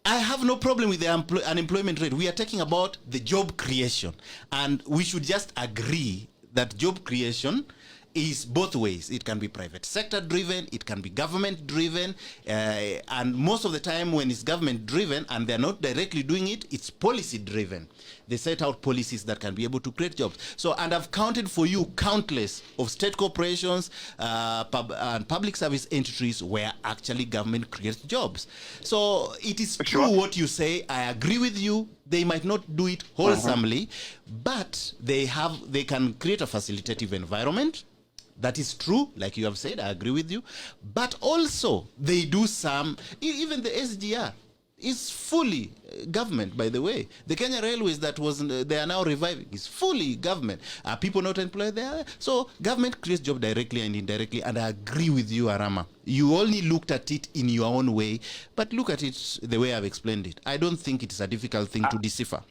I have no problem with the unemployment rate. We are talking about the job creation. And we should just agree that job creation is both ways. It can be private sector driven, it can be government driven, and most of the time when it's government driven and they're not directly doing it, it's policy driven. They set out policies that can be able to create jobs. So, and I've counted for you countless of state corporations and public service entities where actually government creates jobs. So it is true what you say. I agree with you. They might not do it wholesomely, but they can create a facilitative environment. That is true, like you have said, I agree with you. But also, they do some, even the SGR is fully government, by the way. The Kenya Railways that they are now reviving is fully government. Are people not employed there? So government creates job directly and indirectly, and I agree with you, Arama. You only looked at it in your own way, but look at it the way I've explained it. I don't think it's a difficult thing to decipher.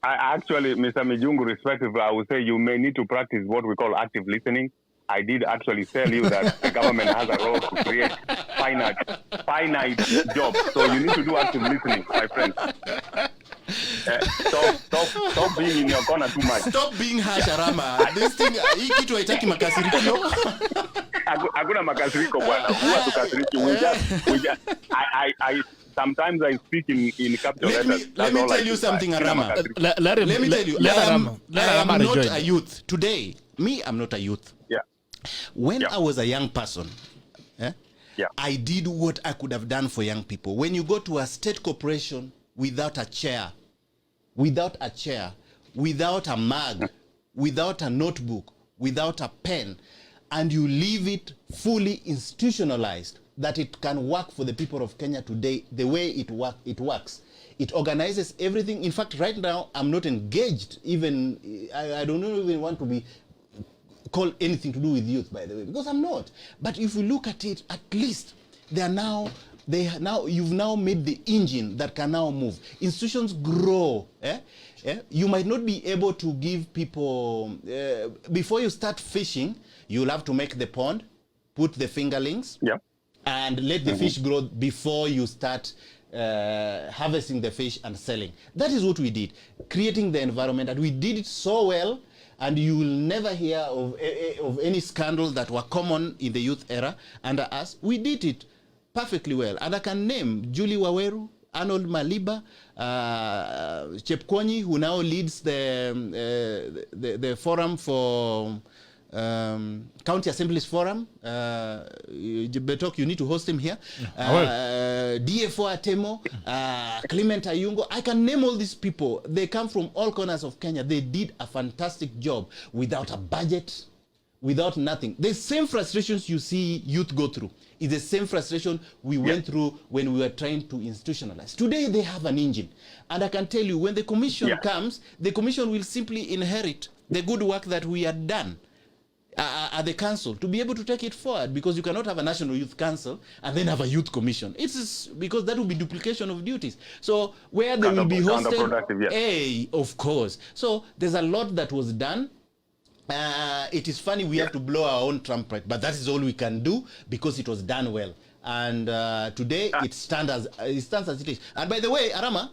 Actually, Mr. Mijungu, respectively, I would say you may need to practice what we call active listening. I did actually tell you that the government has a role to create finite jobs. So you need to do active listening, my friend. Stop being in your corner too much. Stop being harsh, Arama. This thing, hii kitu haitaki makasiriko. Hakuna makasiriko bwana. Huwa tukasiriki. Sometimes I speak in capital letters. Let me tell you something, Arama. Let me tell you. I am not a youth. Today, I'm not a youth. Yeah. When I was a young person, I did what I could have done for young people. When you go to a state corporation without a chair, without a mug, without a notebook, without a pen, and you leave it fully institutionalized, that it can work for the people of Kenya today, the way it works. It organizes everything. In fact, right now, I'm not engaged. Even, I don't even want to be called anything to do with youth, by the way, because I'm not. But if you look at it, at least you've now made the engine that can now move. Institutions grow. You might not be able to give people, before you start fishing, you'll have to make the pond, put the fingerlings, and let the fish grow before you start harvesting the fish and selling. That is what we did, creating the environment, and we did it so well, and you will never hear of any scandals that were common in the youth era under us. We did it perfectly well, and I can name Julie Waweru, Arnold Maliba, Chepkwony, who now leads the forum for County Assemblies Forum. Betok, you need to host him here. DFO Atemo, Clement Ayungo. I can name all these people. They come from all corners of Kenya. They did a fantastic job without a budget, without nothing. The same frustrations you see youth go through is the same frustration we went through when we were trying to institutionalize. Today they have an engine. And I can tell you, when the commission comes, the commission will simply inherit the good work that we had done at the council to be able to take it forward, because you cannot have a national youth council and then have a youth commission. It's because that will be duplication of duties. So where they will be hosted, of course. So there's a lot that was done. It is funny we have to blow our own trumpet, but that is all we can do because it was done well. And today it stands as it is. And by the way, Arama,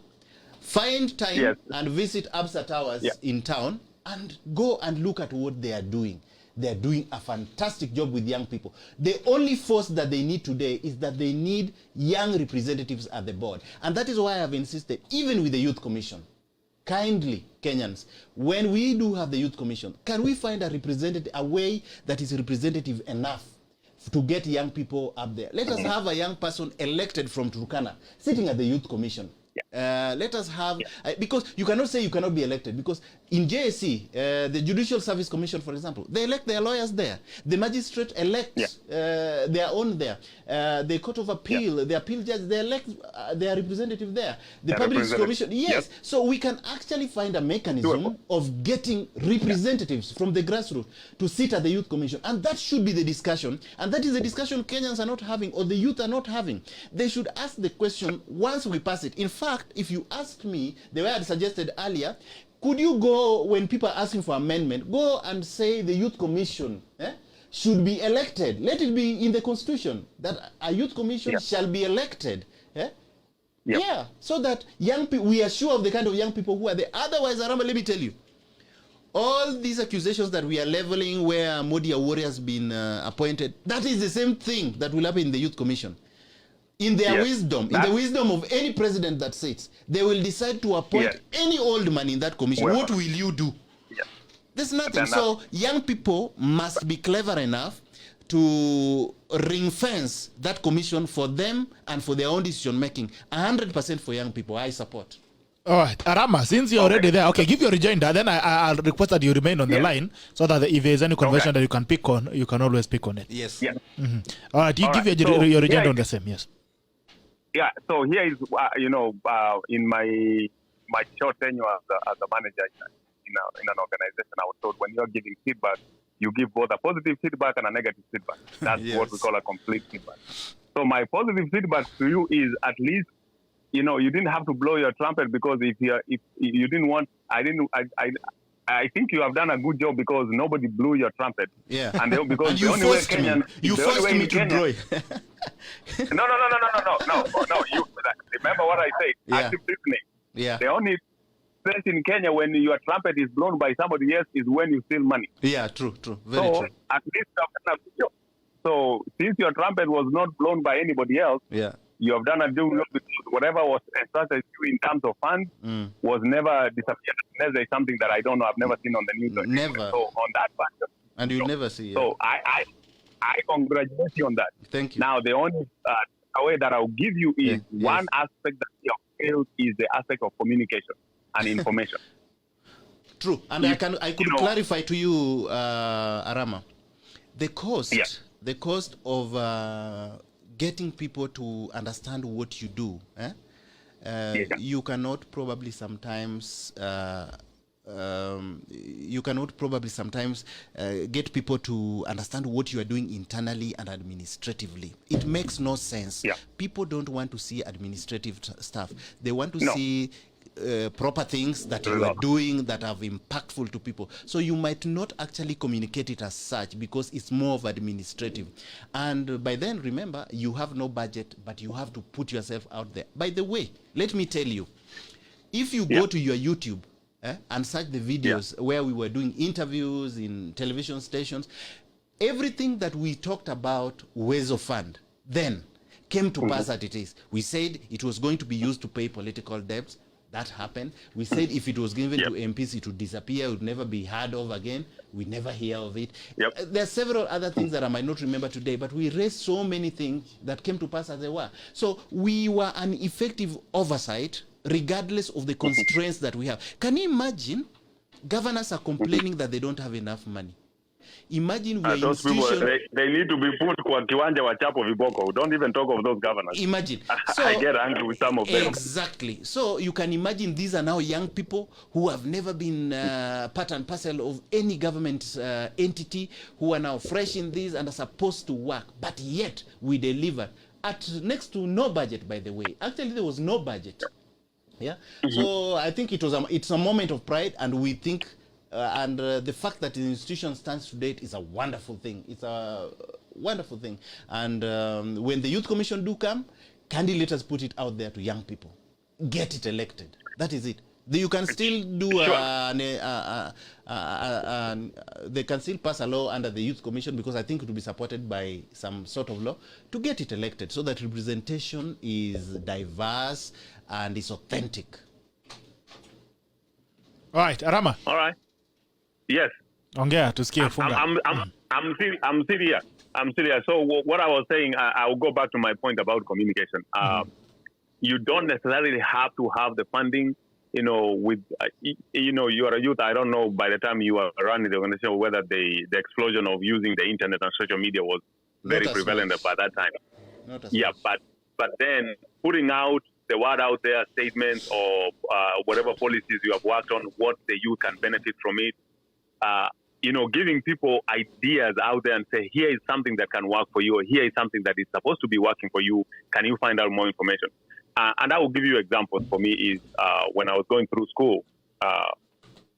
find time and visit Absa Towers in town and go and look at what they are doing. They're doing a fantastic job with young people. The only force that they need today is that they need young representatives at the board. And that is why I've insisted, even with the Youth Commission, kindly, Kenyans, when we do have the Youth Commission, can we find a way that is representative enough to get young people up there? Let us have a young person elected from Turkana sitting at the Youth Commission. Let us have, because you cannot say you cannot be elected, because in JSC, the Judicial Service Commission, for example, they elect their lawyers there. The magistrate elects their own there. The Court of Appeal, the appeal judge, they elect their representative there. The Public Commission, So we can actually find a mechanism of getting representatives from the grassroots to sit at the Youth Commission. And that should be the discussion. And that is the discussion Kenyans are not having, or the youth are not having. They should ask the question once we pass it. In fact, if you asked me, the way I had suggested earlier, could you go, when people are asking for amendment, go and say the Youth Commission should be elected. Let it be in the Constitution that a Youth Commission shall be elected. Yeah, so that young people, we are sure of the kind of young people who are there. Otherwise, Arama, let me tell you, all these accusations that we are leveling where Modi Awori has been appointed, that is the same thing that will happen in the Youth Commission. In their wisdom, in the wisdom of any president that sits, they will decide to appoint any old man in that commission. What will you do? There's nothing. So young people must be clever enough to ring fence that commission for them and for their own decision making. 100% for young people. I support. All right, Arama, since you're already there, okay, give your rejoinder. Then I'll request that you remain on the line so that if there's any conversion that you can pick on, you can always pick on it. Yes. All right, you give your rejoinder on the same. Yes. Yeah. So here is, in my short tenure as a manager in an organization, I was told when you're giving feedback, you give both a positive feedback and a negative feedback. That's what we call a complete feedback. So my positive feedback to you is at least, you didn't have to blow your trumpet, because if you didn't want, I think you have done a good job because nobody blew your trumpet. Yeah. And because and you the only way forced me. You forced me to blow it. No. You remember what I said? Active listening. Yeah. The only place in Kenya when your trumpet is blown by somebody else is when you steal money. Yeah, true. Very true. At least you have done a good job. So since your trumpet was not blown by anybody else, you have done a good job, because whatever was entrusted to you in terms of funds was never disappeared. Unless there's something that I don't know, I've never seen on the news. Never. So on that part. And you'll never see it. So I congratulate you on that. Thank you. Now, the only way that I'll give you is one aspect that you have failed is the aspect of communication and information. True. And I could clarify to you, Arama, the cost of getting people to understand what you do. You cannot probably sometimes get people to understand what you are doing internally and administratively. It makes no sense. People don't want to see administrative stuff. They want to see proper things that you are doing that are impactful to people. So you might not actually communicate it as such because it's more of administrative. And by then, remember, you have no budget, but you have to put yourself out there. By the way, let me tell you, if you go to your YouTube and search the videos where we were doing interviews in television stations, everything that we talked about Uwezo Fund then came to pass as it is. We said it was going to be used to pay political debts. That happened. We said if it was given to MPs, it would disappear. It would never be heard of again. We never hear of it. There are several other things that I might not remember today, but we raised so many things that came to pass as they were. So we were an effective oversight, regardless of the constraints that we have. Can you imagine governors are complaining that they don't have enough money? Imagine we're those people, they need to be put kwa kiwanja wa chapo viboko. Don't even talk of those governors. Imagine. So, I get angry with some of them. Exactly. So you can imagine these are now young people who have never been part and parcel of any government entity, who are now fresh in this and are supposed to work. But yet we delivered at next to no budget, by the way. Actually, there was no budget. So I think it's a moment of pride, and we think the fact that the institution stands to date is a wonderful thing. It's a wonderful thing. And when the Youth Commission do come, kindly let us put it out there to young people. Get it elected. That is it. You can still do they can still pass a law under the Youth Commission, because I think it will be supported by some sort of law to get it elected, so that representation is diverse and is authentic. All right, Arama. All right. Yes. Ongea, tusikie funga. I'm serious. I'm serious. So what I was saying, I'll go back to my point about communication. You don't necessarily have to have the funding. You are a youth. I don't know by the time you are running the organization whether the explosion of using the internet and social media was very prevalent by that time. But then putting out the word out there, statements or whatever policies you have worked on, what the youth can benefit from it. Giving people ideas out there and say, here is something that can work for you, or here is something that is supposed to be working for you. Can you find out more information? And I will give you examples. For me is when I was going through school,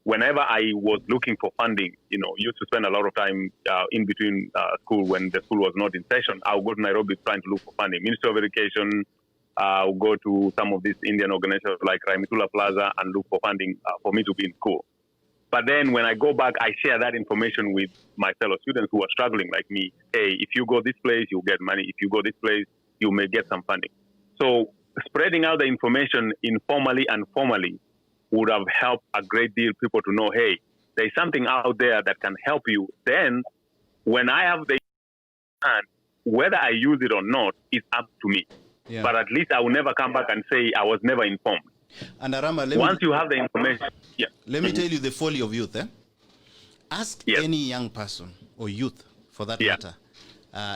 whenever I was looking for funding, used to spend a lot of time in between school when the school was not in session. I would go to Nairobi trying to look for funding. Ministry of Education, I'll go to some of these Indian organizations like Raimitula Plaza and look for funding for me to be in school. But then when I go back, I share that information with my fellow students who are struggling like me. Hey, if you go this place, you'll get money. If you go this place, you may get some funding. So spreading out the information informally and formally would have helped a great deal people to know, hey, there's something out there that can help you. Then when I have the hand, whether I use it or not is up to me. Yeah. But at least I will never come back and say I was never informed. And Arama, once you have the information, let me tell you the folly of youth. Ask any young person or youth, for that matter,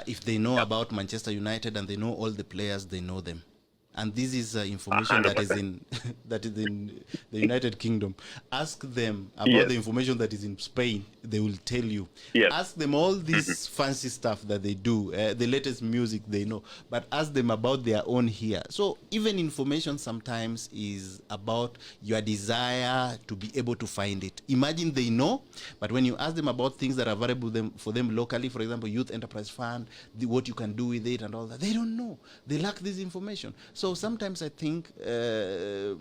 if they know about Manchester United and they know all the players, they know them. And this is information 100%. that is in the United Kingdom. Ask them about the information that is in Spain. They will tell you. Ask them all this fancy stuff that they do, the latest music they know. But ask them about their own here. So even information sometimes is about your desire to be able to find it. Imagine they know, but when you ask them about things that are available for them locally, for example, Youth Enterprise Fund, what you can do with it and all that, they don't know. They lack this information. So sometimes I think the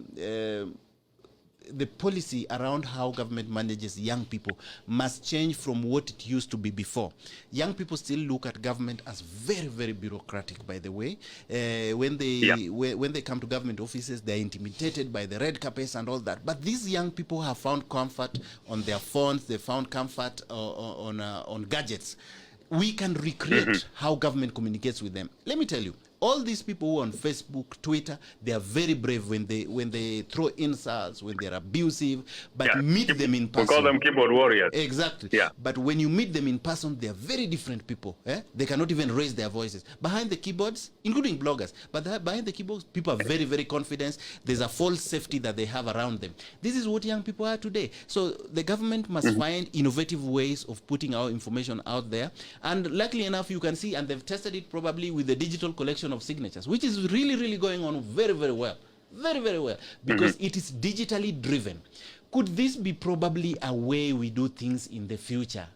policy around how government manages young people must change from what it used to be before. Young people still look at government as very, very bureaucratic, by the way. When they come to government offices, they're intimidated by the red carpets and all that. But these young people have found comfort on their phones. They found comfort on gadgets. We can recreate how government communicates with them. Let me tell you, all these people who are on Facebook, Twitter, they are very brave when they throw insults, when they're abusive, but meet them in person. We call them keyboard warriors. Exactly. But when you meet them in person, they are very different people. They cannot even raise their voices. Behind the keyboards, including bloggers, but behind the keyboards, people are very, very confident. There's a false safety that they have around them. This is what young people are today. So the government must find innovative ways of putting our information out there. And luckily enough, you can see, and they've tested it probably with the digital collection of signatures, which is really, really going on very, very well. Very, very well. Because it is digitally driven. Could this be probably a way we do things in the future?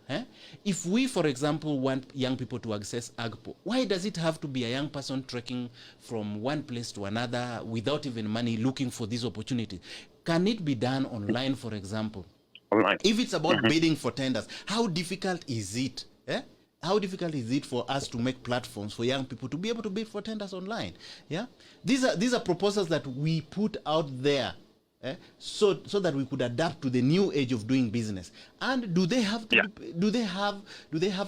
If we, for example, want young people to access AGPO, why does it have to be a young person trekking from one place to another without even money looking for this opportunity? Can it be done online, for example? Online. If it's about bidding for tenders, how difficult is it? How difficult is it for us to make platforms for young people to be able to bid for tenders online? These are proposals that we put out there, so that we could adapt to the new age of doing business. And do they have to do they have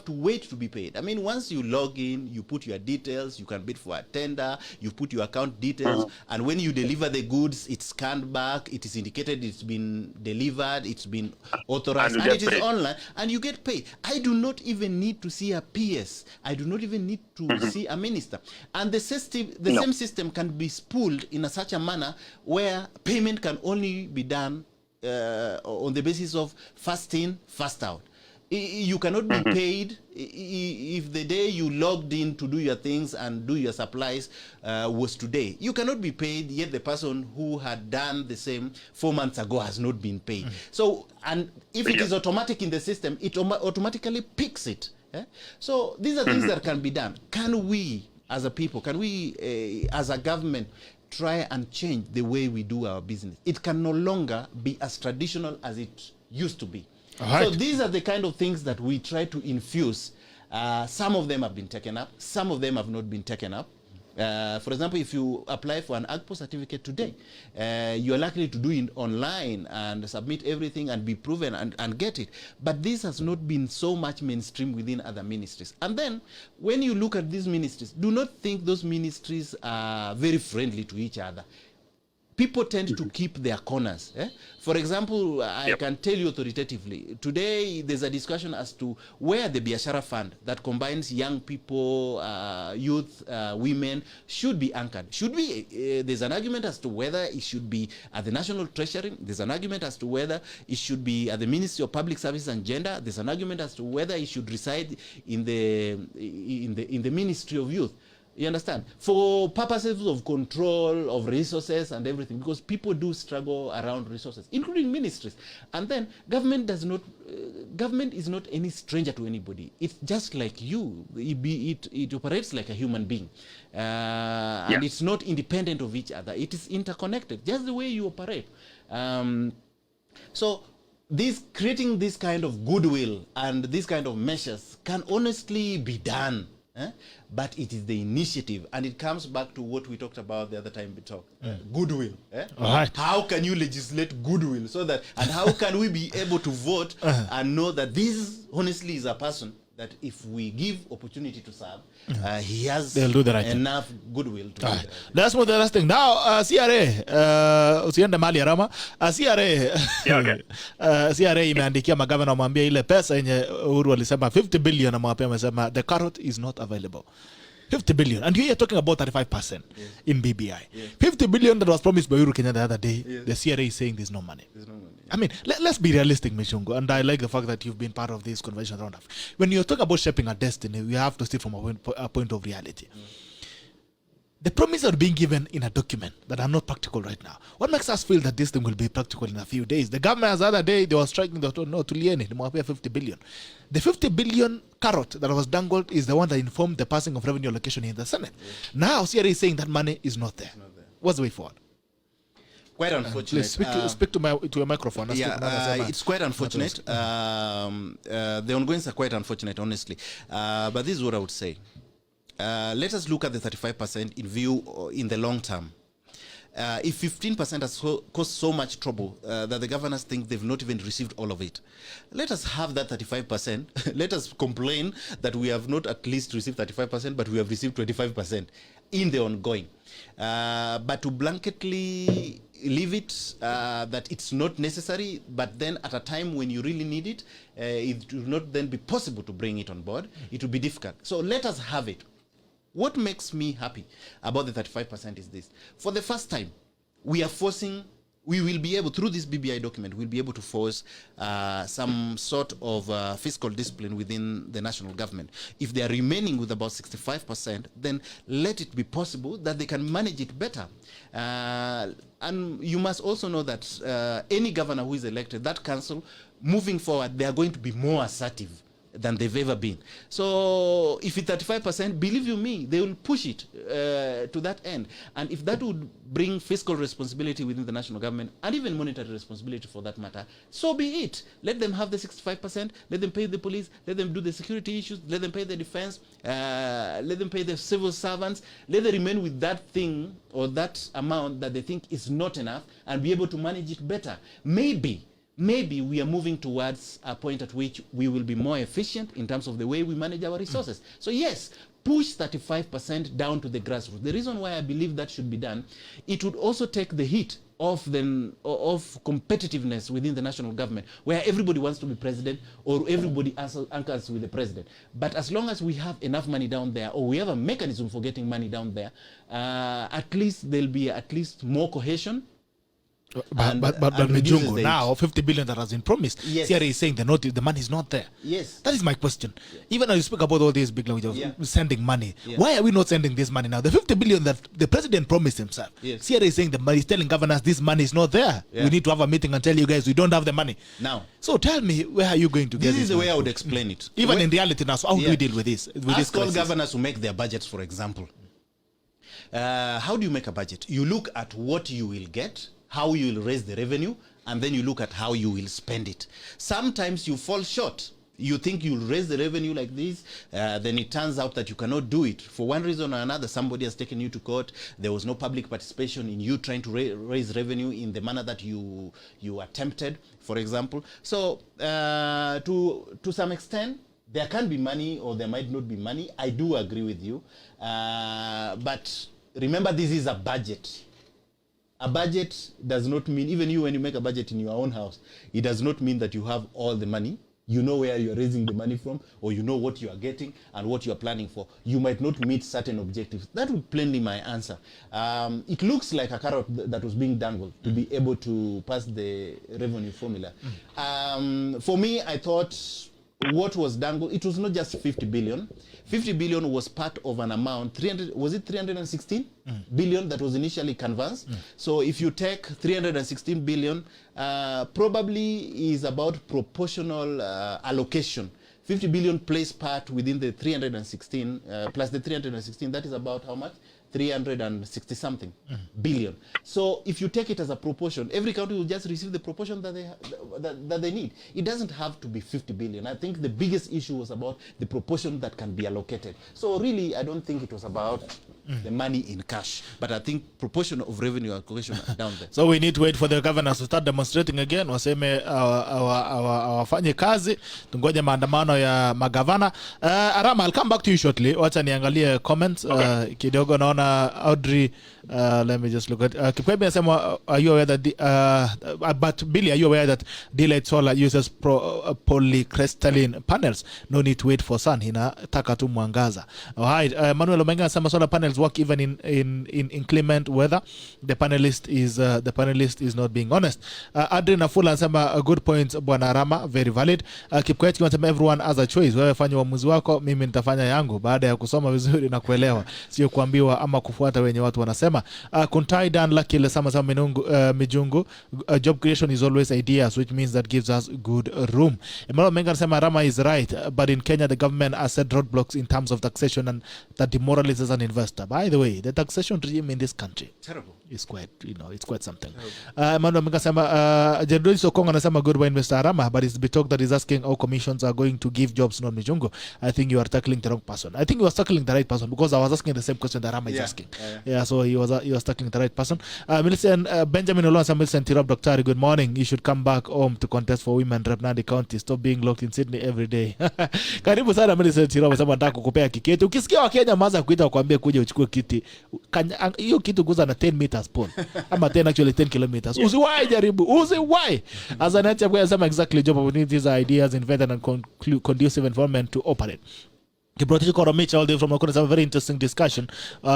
to wait to be paid? I mean, once you log in, you put your details, you can bid for a tender, you put your account details, and when you deliver the goods, it's scanned back, it is indicated it's been delivered, it's been authorized, and it is online, and you get paid. I do not even need to see a PS. I do not even need to see a minister. And the same system can be spooled in such a manner where payment can only be done on the basis of first in, first out. You cannot be paid if the day you logged in to do your things and do your supplies was today. You cannot be paid, yet the person who had done the same 4 months ago has not been paid. So, and if it is automatic in the system, it automatically picks it. So these are things that can be done. Can we, as a people, can we, as a government, try and change the way we do our business? It can no longer be as traditional as it used to be. So these are the kind of things that we try to infuse. Some of them have been taken up. Some of them have not been taken up. For example, if you apply for an AGPO certificate today, you are likely to do it online and submit everything and be proven and get it. But this has not been so much mainstream within other ministries. And then, when you look at these ministries, do not think those ministries are very friendly to each other. People tend to keep their corners. For example, I can tell you authoritatively, today there's a discussion as to where the Biashara Fund that combines young people, youth, women, should be anchored. Should be, there's an argument as to whether it should be at the National Treasury. There's an argument as to whether it should be at the Ministry of Public Service and Gender. There's an argument as to whether it should reside in the Ministry of Youth. You understand? For purposes of control of resources and everything, because people do struggle around resources, including ministries. And then government is not any stranger to anybody. It's just like you. It operates like a human being. And it's not independent of each other. It is interconnected, just the way you operate. So creating this kind of goodwill and this kind of measures can honestly be done. But it is the initiative, and it comes back to what we talked about the other time we talked. Goodwill. All right. How can you legislate goodwill so that, and how can we be able to vote and know that this honestly is a person that if we give opportunity to serve, he has enough goodwill to do the right thing. That's what the last thing. Now, CRA, usiende mali ya Rama. CRA imeandikia magavana wamwambia ile pesa yenye Uhuru alisema 50 billion, amwapia amesema the carrot is not available. 50 billion. And here you're talking about 35% in BBI. Yes. 50 billion that was promised by Uhuru Kenyatta the other day, the CRA is saying there's no money. I mean, let's be realistic, Mijungu. And I like the fact that you've been part of this convention round. When you talk about shaping a destiny, we have to see from a point of reality. The promises are being given in a document that are not practical right now. What makes us feel that this thing will be practical in a few days? The government the other day, they were striking the no to Lieni, they 50 billion. The 50 billion carrot that was dangled is the one that informed the passing of revenue allocation in the Senate. Now, CRA is saying that money is not there. What's the way forward? Quite unfortunate. Please speak to your microphone. It's quite unfortunate. The ongoings are quite unfortunate, honestly. But this is what I would say. Let us look at the 35% in view in the long term. If 15% has caused so much trouble that the governors think they've not even received all of it, let us have that 35%. Let us complain that we have not at least received 35%, but we have received 25% in the ongoing. But to blanketly leave it that it's not necessary, but then at a time when you really need it, it will not then be possible to bring it on board. It will be difficult. So let us have it. What makes me happy about the 35% is this. For the first time, we will be able, through this BBI document, we'll be able to force some sort of fiscal discipline within the national government. If they are remaining with about 65%, then let it be possible that they can manage it better. And you must also know that any governor who is elected, that council, moving forward, they are going to be more assertive than they've ever been. So if it's 35%, believe you me, they will push it to that end. And if that would bring fiscal responsibility within the national government, and even monetary responsibility for that matter, so be it. Let them have the 65%, let them pay the police, let them do the security issues, let them pay the defense, let them pay the civil servants, let them remain with that thing or that amount that they think is not enough and be able to manage it better. Maybe we are moving towards a point at which we will be more efficient in terms of the way we manage our resources. So yes, push 35% down to the grassroots. The reason why I believe that should be done, it would also take the heat of competitiveness within the national government, where everybody wants to be president or everybody anchors with the president. But as long as we have enough money down there, or we have a mechanism for getting money down there, at least there'll be at least more cohesion. But Mijungu, now 50 billion that has been promised, yes. CRA is saying the money is not there. Yes. That is my question. Even as you speak about all these big languages, sending money, why are we not sending this money now? The 50 billion that the president promised himself, CRA is saying the money is telling governors this money is not there. We need to have a meeting and tell you guys we don't have the money. Now, so tell me, where are you going to get this? This is the way I would explain it. Even in reality now, so how do we deal with this? Ask all governors to make their budgets, for example. How do you make a budget? You look at what you will get, how you will raise the revenue, and then you look at how you will spend it. Sometimes you fall short. You think you'll raise the revenue like this, then it turns out that you cannot do it. For one reason or another, somebody has taken you to court. There was no public participation in you trying to raise revenue in the manner that you attempted, for example. So to some extent, there can be money or there might not be money. I do agree with you. But remember, this is a budget. A budget does not mean, even you when you make a budget in your own house, it does not mean that you have all the money. You know where you're raising the money from, or you know what you are getting and what you are planning for. You might not meet certain objectives. That would plainly my answer. It looks like a carrot that was being dangled to be able to pass the revenue formula. For me, I thought what was done, it was not just 50 billion. 50 billion was part of an amount, 316 billion that was initially canvassed. So if you take 316 billion, probably is about proportional allocation. 50 billion plays part within the 316, plus the 316, that is about how much? 360 something billion. So if you take it as a proportion, every country will just receive the proportion that they need. It doesn't have to be 50 billion. I think the biggest issue was about the proportion that can be allocated. So really, I don't think it was about the money in cash, but I think proportion of revenue allocation down there. So we need to wait for the governors to start demonstrating again. Waseme wafanye kazi, tungoje maandamano ya magavana. Arama, I'll come back to you shortly. Wacha niangalie comments. Kidogo naona Audrey, let me just look at Kipwebe anasema, are you aware that but Billy, are you aware that daylight solar uses polycrystalline panels? No need to wait for sun. Inataka tu mwangaza. Alright, Manuel Omenga anasema solar panels work even in inclement weather. The panelist is not being honest. Adrian Afula anasema, a good point Bwana Rama, very valid. Kipkweti anasema everyone has a choice. Wewe fanya uamuzi wako, mimi nitafanya yangu baada ya kusoma vizuri na kuelewa, sio kuambiwa ama kufuata wenye watu wanasema. Kuntai Dan Lucky lesama Mijungu, job creation is always ideas, which means that gives us good room. Emmanuel Menga anasema Rama is right, but in Kenya the government has set roadblocks in terms of taxation and that demoralizes an investor. By the way, the taxation regime in this country Terrible. It's quite, it's quite something. Emmanuel Menga anasema Jedoi Sokong anasema good by Mr. Rama, but it's Bitok that is asking how commissions are going to give jobs, not Mijungu. I think you are tackling the wrong person. I think you are tackling the right person, because I was asking the same question that Rama is asking. Yeah, so he was tackling the right person. Millicent Benjamin Olonsa, Millicent Tirab Dr. Good morning. You should come back home to contest for women rep Nandi County. Stop being locked in Sydney every day. Karibu sana Millicent Tirab, sema nataka kukupea kiketi. Ukisikia Wakenya maza kuita kuambia kuja uchukue kiti, hiyo kitu guza na 10 meters pole. Ama 10 kilometers. Usiwahi jaribu. Usiwahi. As an nature, we have some exactly job opportunities, ideas, invented and conducive environment to operate. Kiprotich Koromich all day from Nakuru. It's a very interesting discussion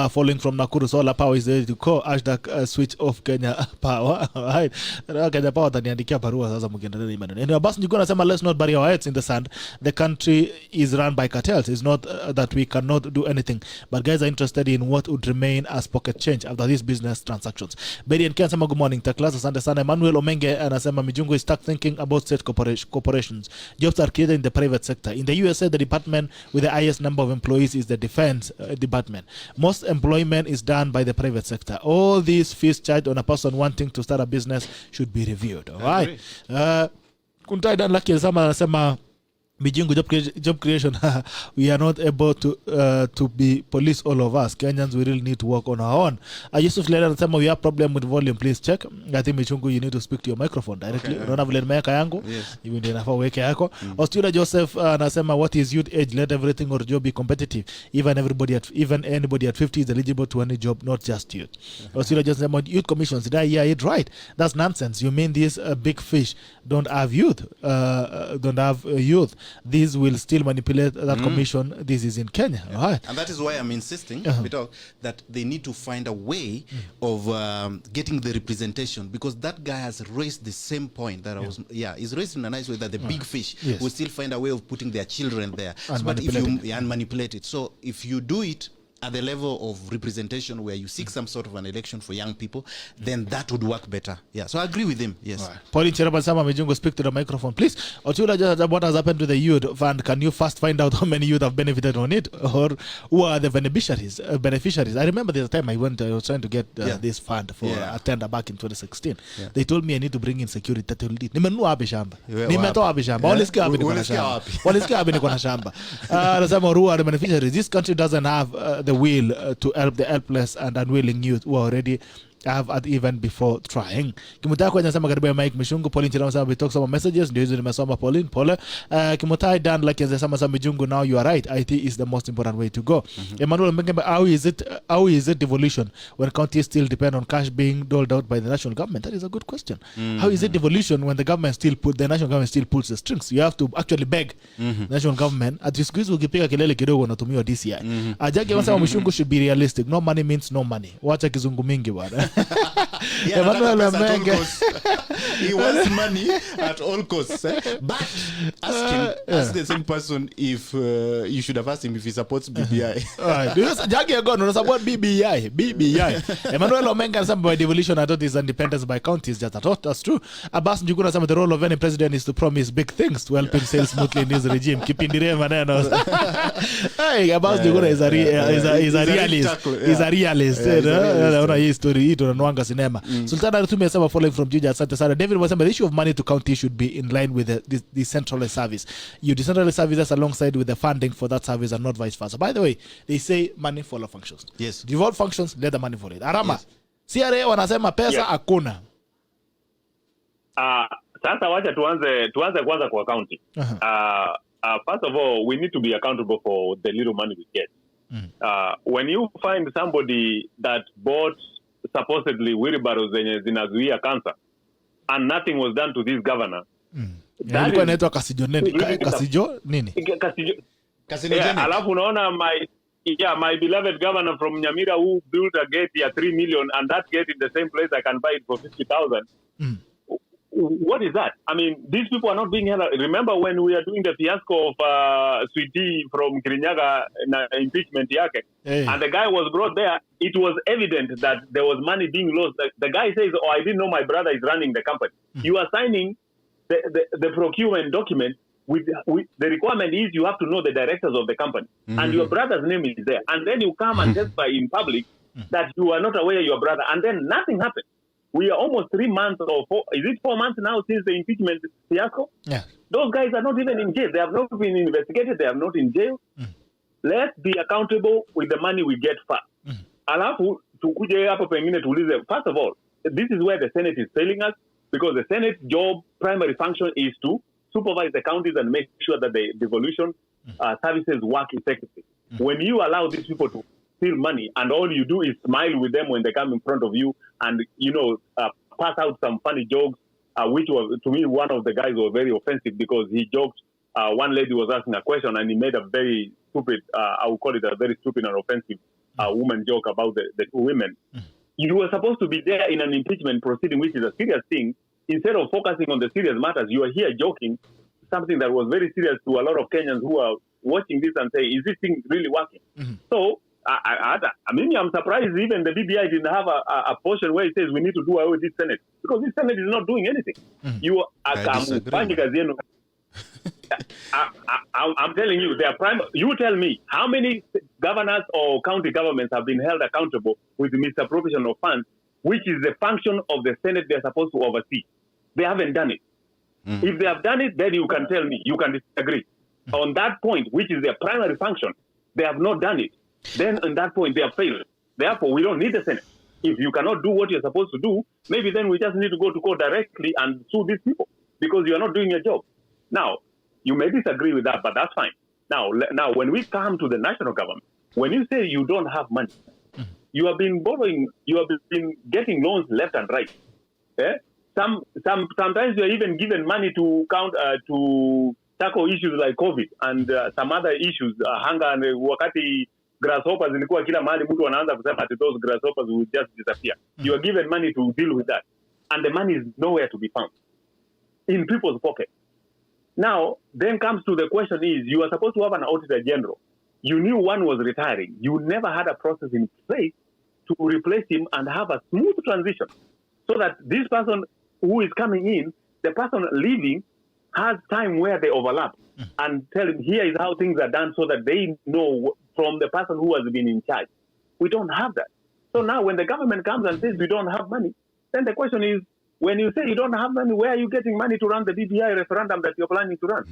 following from Nakuru. Solar power is ready to call. # switch off Kenya power. Right. Kenya power taniandikia barua sasa mkiendelea hii maneno. Anyway, basi niko nasema let's not bury our heads in the sand. The country is run by cartels. It's not that we cannot do anything, but guys are interested in what would remain as pocket change after these business transactions. Betty and Ken sama good morning. Taklas asante sana. Emmanuel Omenge anasema Mijungu is stuck thinking about state corporations. Jobs are created in the private sector. In the USA, the department with the highest number of employees is the defense department. Most employment is done by the private sector. All these fees charged on a person wanting to start a business should be reviewed. All right. Kuntai Dan Lucky anasema Mijungu job creation. We are not able to be police all of us. Kenyans, we really need to work on our own. Yusuf Leda anasema we have problem with volume. Please check. I think Mijungu, you need to speak to your microphone directly. Unaona vile nimeweka yangu? Yes. Hivi ndio inafaa uweke yako. Ostula Joseph anasema what is youth age? Let everything or job be competitive. Even anybody at 50 is eligible to any job, not just youth. Ostula Joseph anasema youth commissions. Did I hear it right? That's nonsense. You mean these big fish don't have youth? Don't have youth. These will still manipulate that commission. This is in Kenya. Right. And that is why I'm insisting that they need to find a way of getting the representation, because that guy has raised the same point that I was, he's raised in a nice way that the big fish will still find a way of putting their children there. But if you manipulate it. So if you do it at the level of representation where you seek some sort of an election for young people, then that would work better. Yeah, so I agree with him. Yes. Right. Pauline Cheraba Sama Mijungu, speak to the microphone, please. Otula, just what has happened to the youth fund? Can you first find out how many youth have benefited on it, or who are the beneficiaries? I remember the time I was trying to get this fund for a tender back in 2016. Yeah. They told me I need to bring in security. Nimenunua wapi shamba? Nimetoa wapi shamba? Walisikia wapi niko na shamba? Walisikia wapi niko na shamba? Nasema who are the beneficiaries? This country doesn't have the will to help the helpless and unwilling youth who are already have at even before trying. Kimutai kwa nasema karibu ya Mike Mijungu. Pauline Chirama sama we talk some messages. Ndio hizo nimesoma Pauline. Pole. Kimutai Dan like anasema sama Mijungu, now you are right. IT is the most important way to go. Emmanuel Mbengembe, how is it devolution when counties still depend on cash being doled out by the national government? That is a good question. How is it devolution when the national government still pulls the strings? You have to actually beg the national government. At risk hizo ukipiga kelele kidogo unatumiwa DCI. Ajake wanasema Mijungu should be realistic. No money means no money. Wacha kizungu mingi bwana. Yeah, Emmanuel anataka pesa at all Omenge. costs. He wants money at all costs. But ask the same person if you should have asked him if he supports BBI. Jagi agon, una support BBI. Emmanuel Omenge anasema by devolution, I thought his independence by county is just a thought. That's true. Abbas Njuguna anasema the role of any president is to promise big things to help him sail smoothly in his regime. Kipindirie maneno. Hey, Abbas Njuguna is a realist. He's a realist. Una hii story hii tunanwanga sinema. Sultana Rutume anasema following from Juja, asante sana. David wasema the issue of money to county should be in line with the decentralized service. You decentralize services alongside with the funding for that service and not vice versa. By the way, they say money follow functions. Yes. Devolve functions, let the money for it. Arama, yes. CRA wanasema pesa hakuna. Sasa wacha tuanze kwanza kwa county. First of all, we need to be accountable for the little money we get. When you find somebody that bought supposedly wheelbarrows zenye zinazuia cancer and nothing was done to this governor, Ilikuwa inaitwa Kasijo nini? Carcinogenic. Alafu unaona my beloved governor from Nyamira who built a gate at 3 million, and that gate in the same place I can buy it for 50,000. What is that? I mean, these people are not being held. Remember when we are doing the fiasco of Sweetie from Kirinyaga impeachment yake, and the guy was brought there, it was evident that there was money being lost. The guy says, "Oh, I didn't know my brother is running the company." You are signing the procurement document with the requirement is you have to know the directors of the company, and your brother's name is there, and then you come and testify in public that you are not aware your brother, and then nothing happened. We are almost 3 months or 4 months now since the impeachment fiasco? Yeah. Those guys are not even in jail. They have not been investigated. They are not in jail. Let's be accountable with the money we get first. Alafu, tukuje hapo pengine tuulize, first of all, this is where the Senate is failing us, because the Senate job, primary function is to supervise the counties and make sure that the devolution services work effectively. When you allow these people to steal money and all you do is smile with them when they come in front of you and, pass out some funny jokes, which was, to me, one of the guys was very offensive because he joked, one lady was asking a question and he made a very stupid, I would call it a very stupid and offensive woman joke about the two women. You were supposed to be there in an impeachment proceeding, which is a serious thing. Instead of focusing on the serious matters, you are here joking something that was very serious to a lot of Kenyans who are watching this and say, is this thing really working? So, I mean, I'm surprised even the BBI didn't have a portion where it says we need to do away with this Senate, because this Senate is not doing anything. I'm telling you, you tell me, how many governors or county governments have been held accountable with misappropriation of funds, which is the function of the Senate they're supposed to oversee? They haven't done it. If they have done it, then you can tell me, you can disagree. On that point, which is their primary function, they have not done it. Then on that point, they have failed. Therefore, we don't need the Senate. If you cannot do what you're supposed to do, maybe then we just need to go to court directly and sue these people because you are not doing your job. Now, you may disagree with that, but that's fine. Now, when we come to the national government, when you say you don't have money, you have been borrowing, you have been getting loans left and right. Sometimes you are even given money to tackle issues like COVID and some other issues, hunger and wakati grasshoppers zilikuwa kila mahali, mtu anaanza kusema that those grasshoppers will just disappear. You are given money to deal with that, and the money is nowhere to be found in people's pockets. Now, then comes to the question is, you are supposed to have an auditor general. You knew one was retiring. You never had a process in place to replace him and have a smooth transition so that this person who is coming in, the person leaving, has time where they overlap and tell him, here is how things are done so that they know from the person who has been in charge. We don't have that. So now when the government comes and says we don't have money, then the question is, when you say you don't have money, where are you getting money to run the BBI referendum that you're planning to run?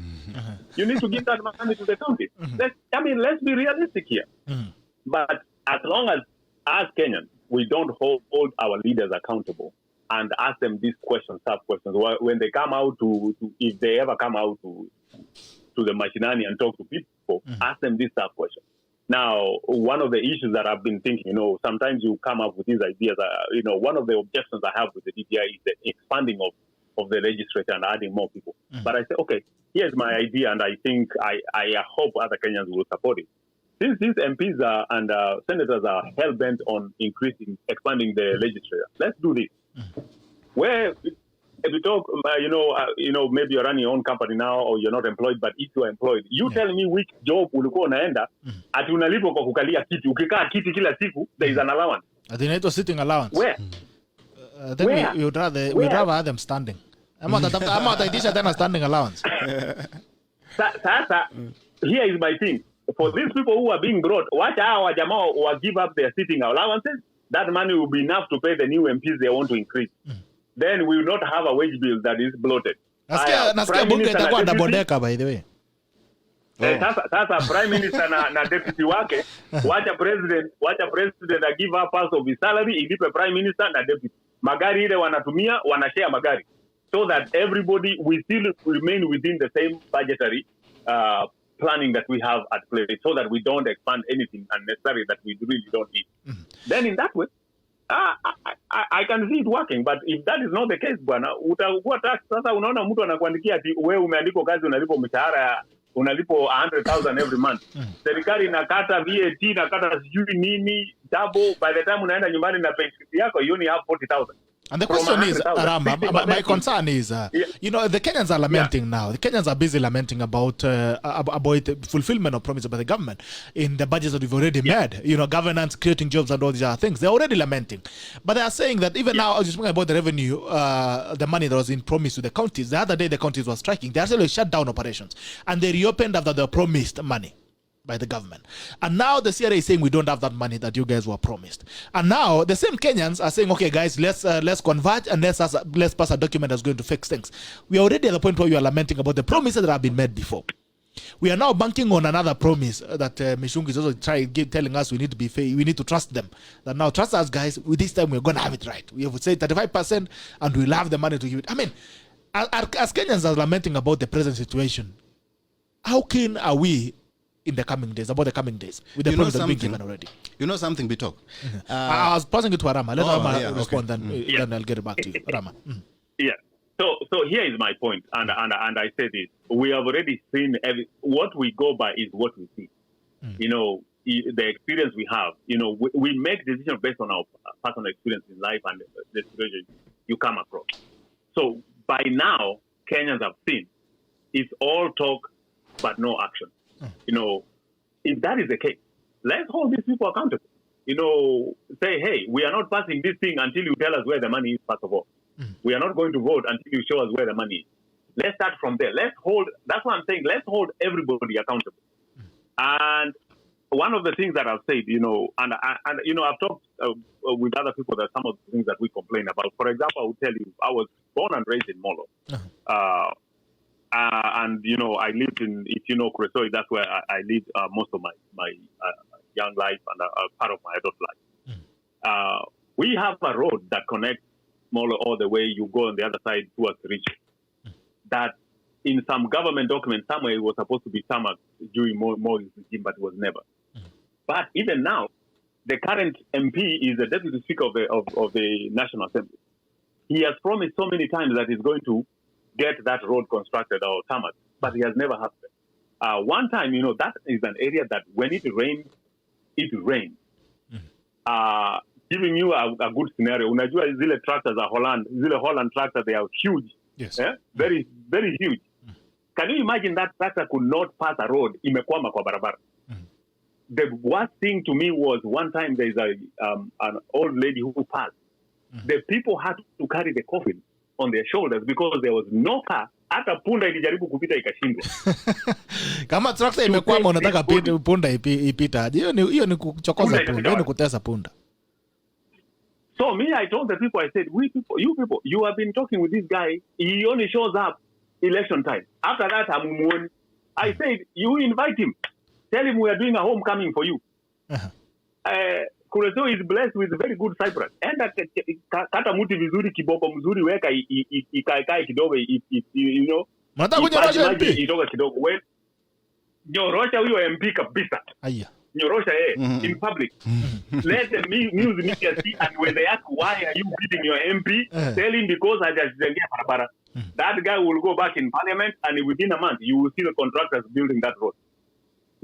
You need to give that money to the county. Let's be realistic here. But as long as Kenyans, we don't hold our leaders accountable and ask them these questions, tough questions, when they come out if they ever come out to the machinani and talk to people, ask them these tough questions. Now, one of the issues that I've been thinking, sometimes you come up with these ideas. One of the objections I have with the DPI is the expanding of the legislature and adding more people. But I say, okay, here's my idea, and I think I hope other Kenyans will support it. since these MPs and senators are hell-bent on expanding the legislature, let's do this. Where if you talk, maybe you're running your own company now or you're not employed, but if you're employed, you tell me which job ulikuwa unaenda, ati unalipwa kwa kukalia kiti. Ukikaa kiti kila siku, there is an allowance. Ati inaitwa sitting allowance. Where? Then we'd rather have them standing. Ama ataitisha tena standing allowance. Sasa, here is my thing. For these people who are being brought, watch our jamaa will give up their sitting allowances. That money will be enough to pay the new MPs they want to increase. Then we will not have a wage bill that is bloated. Nasikia bunge itakuwa double-decker, by the way. Sasa prime minister na deputy wake wacha president give up part of his salary ilipe prime minister na deputy. Magari ile wanatumia wanashare magari, so that everybody we still remain within the same budgetary planning that we have at play, so that we don't expand anything unnecessary that we really don't need. Then in that way, I can see it working, but if that is not the case, bwana, utakuwa tax. Sasa unaona mtu anakuandikia ati wewe umeandikwa kazi unalipo mshahara unalipo 100,000 every month. Serikali inakata VAT, inakata sijui nini double. By the time unaenda nyumbani na pension yako, you only have 40,000. And the question is, Rama, my concern is, the Kenyans are lamenting now. The Kenyans are busy lamenting about fulfillment of promises by the government in the budgets that we've already made. Governance, creating jobs and all these other things. They're already lamenting. But they are saying that even now, as you're speaking about the revenue, the money that was in promise to the counties, the other day the counties were striking. They actually shut down operations. And they reopened after they promised money by the government. And now the CRA is saying we don't have that money that you guys were promised. And now the same Kenyans are saying, okay guys, let's converge and let's pass a document that's going to fix things. We are already at the point where we are lamenting about the promises that have been made before. We are now banking on another promise that Mijungu is also telling us we need to be fair, we need to trust them. That now trust us guys, with this time we're going to have it right. We have said 35% and we'll have the money to give it. I mean, as Kenyans are lamenting about the present situation, how keen are we in the coming days, about the coming days, with the promise that's been given already? You know something, Bitok? I was passing it to Rama. Let Rama respond, then I'll get it back to you. Rama. Yeah. So here is my point, and I say this: we have already seen what we go by is what we see. The experience we have. We make decisions based on our personal experience in life and the situation you come across. So by now, Kenyans have seen it's all talk but no action. If that is the case, let's hold these people accountable. Say, hey, we are not passing this thing until you tell us where the money is, first of all. We are not going to vote until you show us where the money is. Let's start from there. That's what I'm saying, let's hold everybody accountable. And one of the things that I've said, I've talked with other people that some of the things that we complain about. For example, I will tell you, I was born and raised in Molo. And I lived in, if you know Kuresoi, that's where I lived most of my young life and part of my adult life. We have a road that connects Molo all the way. You go on the other side towards Rich. That in some government documents, somewhere it was supposed to be summer during Molo's regime, but it was never. But even now, the current MP is the deputy speaker of the National Assembly. He has promised so many times that he's going to get that road constructed or tarmac, but it has never happened. One time, that is an area that when it rains, it rains. Giving you a good scenario, unajua zile tractors are Holland tractors, they are huge. Yes. Very, very huge. Can you imagine that tractor could not pass a road, imekwama kwa barabara? The worst thing to me was one time there's an old lady who passed. The people had to carry the coffin on their shoulders because there was no car. Hata punda ilijaribu kupita ikashindwa. Kama tractor imekwama unataka punda ipita. Hiyo ni kuchokoza punda, hiyo ni kutesa punda. So me, I told the people, I said, you people, you have been talking with this guy. He only shows up election time. After that, I said, you invite him. Tell him we are doing a homecoming for you. Kureso is blessed with very good cypress. Enda kata muti vizuri, kiboko mzuri, weka ikae kidogo, Mata kunyorosha MP? Itoka kidogo. Well, nyorosha huyo MP kabisa. Aya. Nyorosha in public. Let the news media see, and when they ask why are you beating your MP, tell him because I just barabara. That guy will go back in parliament, and within a month you will see the contractors building that road.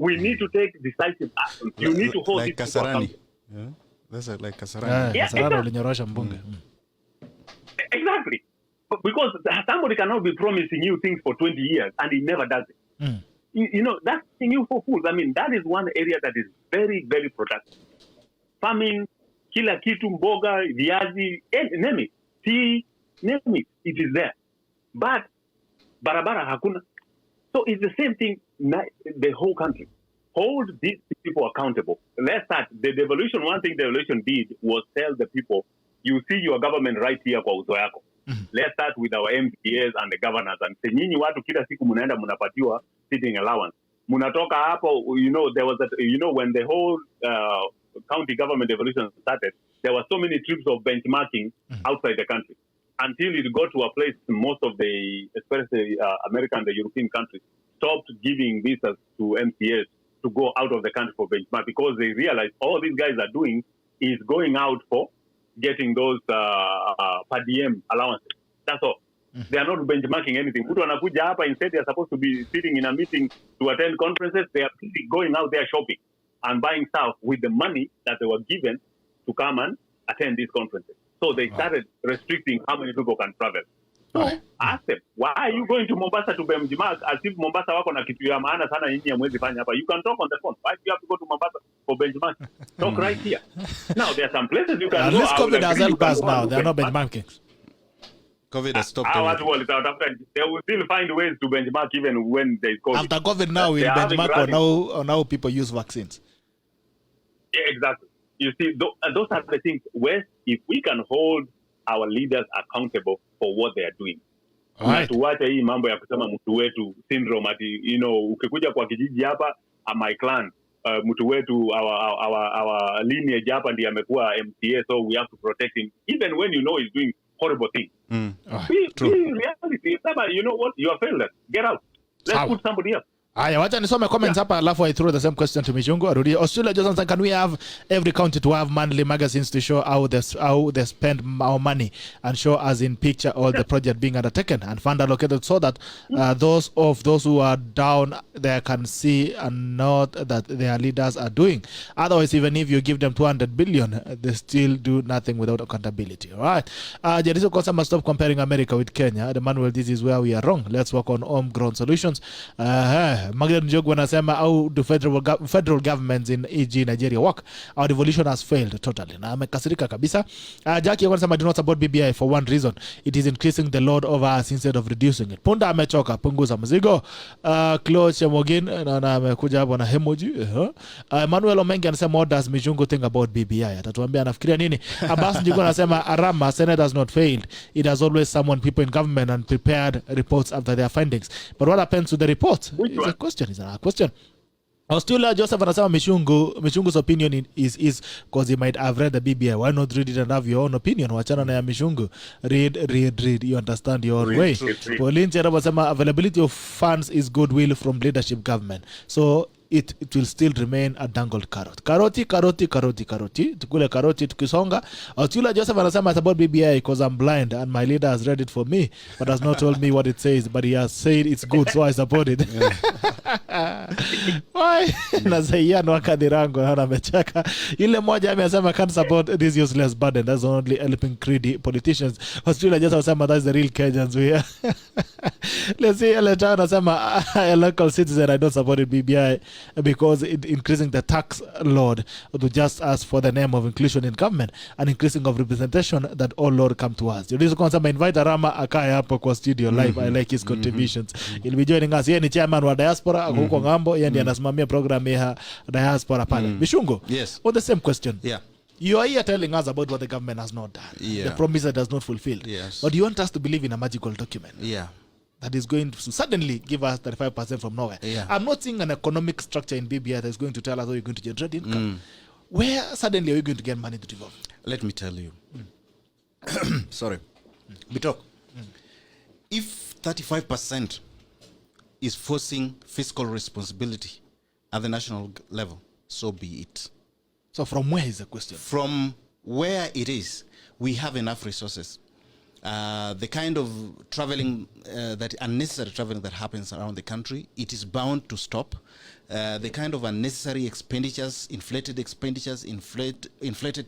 we need to take decisive action. You need to hold like these people Kasarani. accountable. Yeah? That's like Kasarani. Yeah, Kasarani exactly. walinyorosha mbunge. Exactly. Because somebody cannot be promising you things for 20 years and he never does it. You know, that's asking you for fools. I mean, that is one area that is very, very productive. Farming, kila kitu, mboga, viazi, name it. Tea, name it. It is there. But barabara hakuna. So it's the same thing, the whole country. Hold these people accountable. Let's start. The devolution, one thing the devolution did was tell the people, you see your government right here kwa uso yako. Let's start with our MPAs and the governors and say, nyinyi watu kila siku munaenda munapatiwa sitting allowance. Munatoka hapo, you know, there was that, you know, when the whole county government devolution started, there were so many trips of benchmarking outside the country until it got to a place most of the, especially American and the European countries, stopped giving visas to MPAs to go out of the country for benchmark because they realized all these guys are doing is going out for getting those per diem allowances. That's all. They are not benchmarking anything. Mtu anakuja hapa, instead they are supposed to be sitting in a meeting to attend conferences, they are going out there shopping and buying stuff with the money that they were given to come and attend these conferences. So they started restricting how many people can travel. So ask them, why are you going to Mombasa to benchmark as if Mombasa wako na kitu ya maana sana nyinyi hamwezi fanya hapa? You can talk on the phone. Why do you have to go to Mombasa for benchmark? Talk right here. Now, there are some places you can At go. least COVID has helped us now. They are not benchmark. benchmarking. COVID has stopped Our everything. world is out after. They will still find ways to benchmark even when there is COVID. After COVID now, we'll They are having benchmark rallies. on how people use vaccines. Yeah, exactly. You see, those are the things where if we can hold our leaders accountable for what they are doing. Right. Tuache hii mambo ya kusema mtu wetu syndrome ati, you know, ukikuja kwa kijiji hapa, my clan, mtu wetu, our lineage hapa ndiye amekuwa MCA, so we have to protect him, even when you know he's doing horrible things. Be reality. You know what? You are failed. Get out. Let's put somebody else. Aya, wacha nisome comments hapa alafu I throw the same question to Mijungu. Arudi. Australia Johnson, can we have every county to have monthly magazines to show how they spend our money and show us in picture all the project being undertaken and fund allocated so that those who are down there can see and note that their leaders are doing. Otherwise, even if you give them 200 billion, they still do nothing without accountability. All right. Jeriso Kosa must stop comparing America with Kenya. Manuel, this is where we are wrong. Let's work on homegrown solutions. Magdalene Njogu anasema how do federal governments in EG Nigeria work? Our devolution has failed totally. Na amekasirika kabisa. Jackie anasema do not support BBI for one reason. It is increasing the load over us instead of reducing it. Punda amechoka, punguza mzigo. Claude Chemogin na amekuja hapo na emoji. Manuel Omengi anasema what does Mijungu think about BBI? Atatuambia anafikiria nini? Abbas Njigo anasema Arama, Senate has not failed. It has always summoned people in government and prepared reports after their findings. But what happens to the report? Is a question. Australia Joseph anasema Mijungu's opinion is because he might have read the BBI. Why not read it and have your own opinion? Wachana na ya Mijungu. Read. You understand your way. Pauline Cherabo anasema availability of funds is goodwill from leadership government. So it will still remain a dangled carrot. Karoti. Tukule karoti tukisonga. Australia Joseph anasema it's about BBI because I'm blind and my leader has read it for me but has not told me what it says, but he has said it's good, so I support it. Why? Nazaiano Akadirango na amecheka. Ile moja amesema can't support this useless burden. That's only helping greedy politicians. Australia Joseph anasema that's the real Kenyans we are. Let's see. Eleta anasema a local citizen, I don't support it BBI because it increasing the tax load to just ask for the name of inclusion in government and increasing of representation that all Lord come to us. Yulizo kwanza invite Arama akae hapo kwa studio live. I like his contributions. He'll be joining us. Yeye ni chairman wa diaspora huko ngambo. Yeye ndiye anasimamia program ya diaspora pale. Mijungu. Yes. On the same question. Yeah. You are here telling us about what the government has not done. Yeah. The promise that does not fulfill. Yes. But you want us to believe in a magical document. Yeah. That is going to suddenly give us 35% from nowhere. Yeah. I'm not seeing an economic structure in BBI that is going to tell us how you're going to generate income. Where suddenly are you going to get money to develop? Let me tell you. Sorry. Bitok. If 35% is forcing fiscal responsibility at the national level, so be it. So from where is the question? From where it is, we have enough resources. the kind of traveling, that unnecessary traveling that happens around the country, it is bound to stop. The kind of unnecessary expenditures, inflated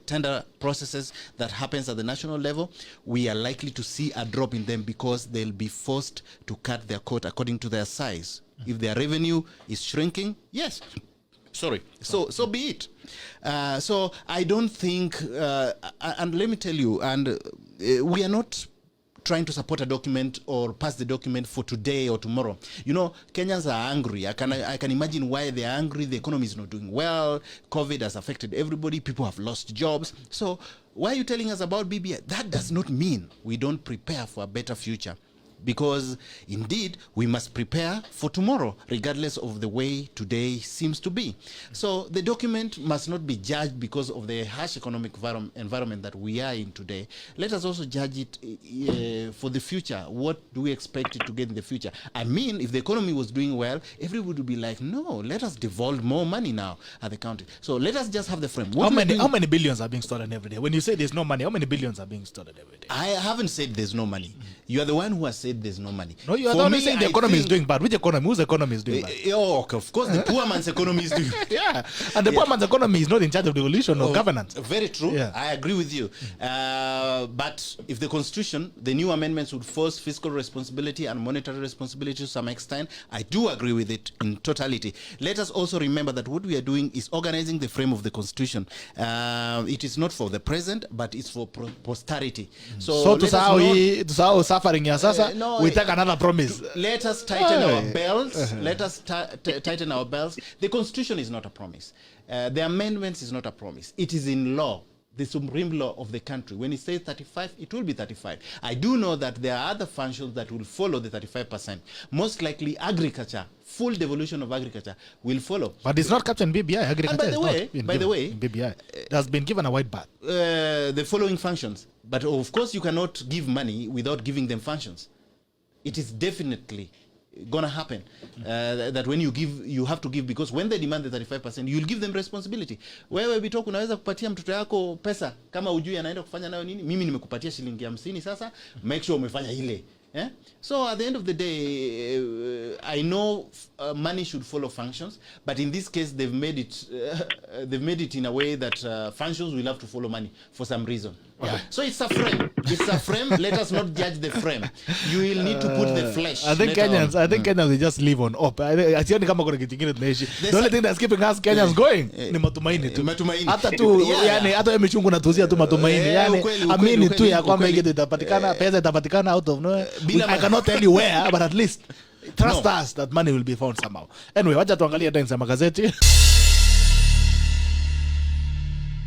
tender processes that happens at the national level, we are likely to see a drop in them because they'll be forced to cut their coat according to their size. If their revenue is shrinking, yes. So be it. So I don't think, and let me tell you, and we are not trying to support a document or pass the document for today or tomorrow. You know, Kenyans are angry. I can imagine why they are angry. The economy is not doing well. COVID has affected everybody. People have lost jobs. So why are you telling us about BBI? That does not mean we don't prepare for a better future. Because indeed, we must prepare for tomorrow, regardless of the way today seems to be. So the document must not be judged because of the harsh economic environment that we are in today. Let us also judge it for the future. What do we expect it to get in the future? I mean, if the economy was doing well, everybody would be like, no, let us devolve more money now at the country. So let us just have the frame. How many billions are being stolen every day? When you say there's no money, how many billions are being stolen every day? I haven't said there's no money. You are the one who has said there's no money. No, you are the one saying the economy is doing bad. Which economy? Whose economy is doing bad? Okay, of course, the poor man's economy is doing bad. Yeah, and the poor man's economy is not in charge of devolution or governance. Very true. Yeah. I agree with you. But if the Constitution, the new amendments would force fiscal responsibility and monetary responsibility to some extent, I do agree with it in totality. Let us also remember that what we are doing is organizing the frame of the Constitution. It is not for the present, but it's for posterity. So to sao suffering ya sasa, we take another promise. Let us tighten our belts. Let us tighten our belts. The Constitution is not a promise. The amendments is not a promise. It is in law, the supreme law of the country. When it says 35, it will be 35. I do know that there are other functions that will follow the 35%. Most likely agriculture, full devolution of agriculture will follow. But it's not captured in BBI. Agriculture and by the way, BBI it has been given a white bath. The following functions. But of course, you cannot give money without giving them functions. It is definitely gonna happen that when you give, you have to give, because when they demand the 35%, you'll give them responsibility. Wewe Bitoko unaweza kupatia mtoto yako pesa kama ujui anaenda kufanya nayo nini. Mimi nimekupatia shilingi 50 sasa, make sure umefanya ile. Yeah? So at the end of the day, I know money should follow functions, but in this case, they've made it in a way that functions will have to follow money for some reason. Yeah. So it's a frame. It's a frame. Let us not judge the frame. You will need to put the flesh. I think Kenyans will just live on up. Sioni kama kuna kitu kingine tunaishi. The only thing that's keeping us Kenyans going ni matumaini tu. Hata tu yani hata Mijungu natuzia tu matumaini. Yani amini tu ya kwamba kitu itapatikana, pesa itapatikana out of nowhere. I cannot tell you where, but at least trust us that money will be found somehow. Anyway, wacha tuangalie tena magazeti.